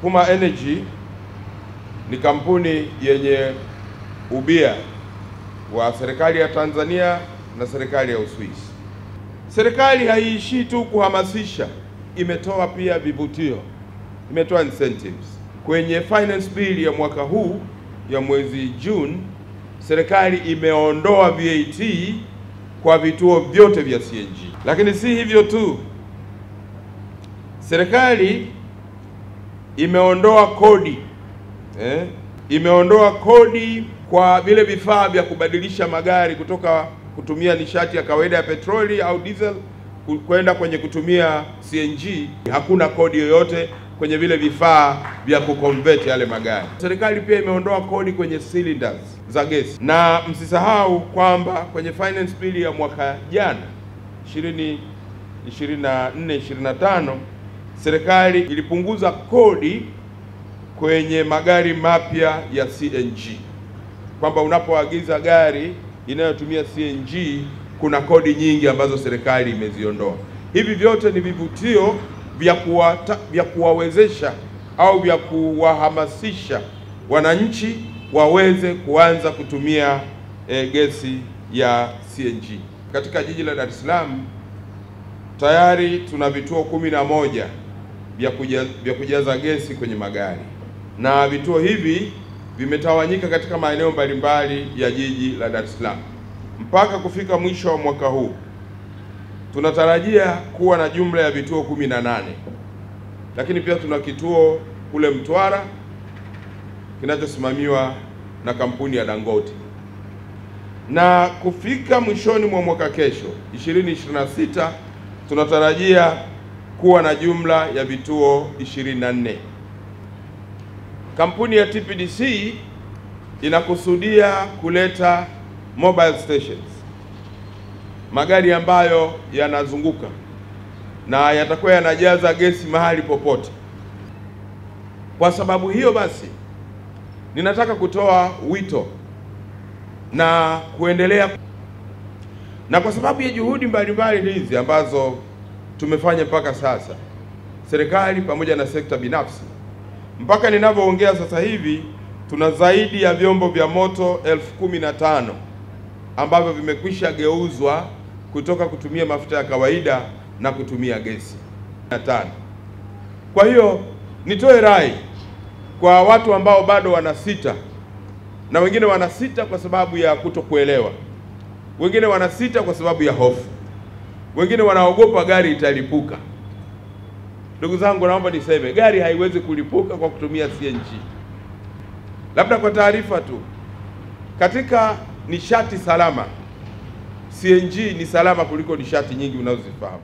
Puma Energy ni kampuni yenye ubia wa serikali ya Tanzania na serikali ya Uswisi. Serikali haiishii tu kuhamasisha, imetoa pia vivutio, imetoa incentives. Kwenye finance bill ya mwaka huu ya mwezi June, serikali imeondoa VAT kwa vituo vyote vya CNG. Lakini si hivyo tu, serikali imeondoa kodi imeondoa kodi kwa vile vifaa vya kubadilisha magari kutoka kutumia nishati ya kawaida ya petroli au diesel kwenda kwenye kutumia CNG. Hakuna kodi yoyote kwenye vile vifaa vya kuconvert yale magari. Serikali pia imeondoa kodi kwenye cylinders za gesi. Na msisahau kwamba kwenye finance bill ya mwaka jana 2024-25 serikali ilipunguza kodi kwenye magari mapya ya CNG, kwamba unapoagiza gari inayotumia CNG kuna kodi nyingi ambazo serikali imeziondoa. Hivi vyote ni vivutio vya kuwawezesha au vya kuwahamasisha wananchi waweze kuanza kutumia gesi ya CNG. Katika jiji la Dar es Salaam tayari tuna vituo 11 vya kujaza gesi kwenye magari, na vituo hivi vimetawanyika katika maeneo mbalimbali ya jiji la Dar es Salaam. Mpaka kufika mwisho wa mwaka huu tunatarajia kuwa na jumla ya vituo 18, lakini pia tuna kituo kule Mtwara kinachosimamiwa na kampuni ya Dangote. Na kufika mwishoni mwa mwaka kesho 2026 tunatarajia kuwa na jumla ya vituo 24. Kampuni ya TPDC inakusudia kuleta mobile stations, magari ambayo yanazunguka na yatakuwa yanajaza gesi mahali popote. Kwa sababu hiyo basi, ninataka kutoa wito na kuendelea, na kwa sababu ya juhudi mbalimbali hizi ambazo tumefanya mpaka sasa, serikali pamoja na sekta binafsi, mpaka ninavyoongea sasa hivi tuna zaidi ya vyombo vya moto 15,000 ambavyo vimekwisha geuzwa kutoka kutumia mafuta ya kawaida na kutumia gesi 5. Kwa hiyo nitoe rai kwa watu ambao bado wanasita, na wengine wanasita kwa sababu ya kutokuelewa, wengine wanasita kwa sababu ya hofu, wengine wanaogopa gari italipuka. Ndugu zangu, naomba niseme gari haiwezi kulipuka kwa kutumia CNG. Labda kwa taarifa tu, katika nishati salama CNG ni salama kuliko nishati nyingi unazozifahamu.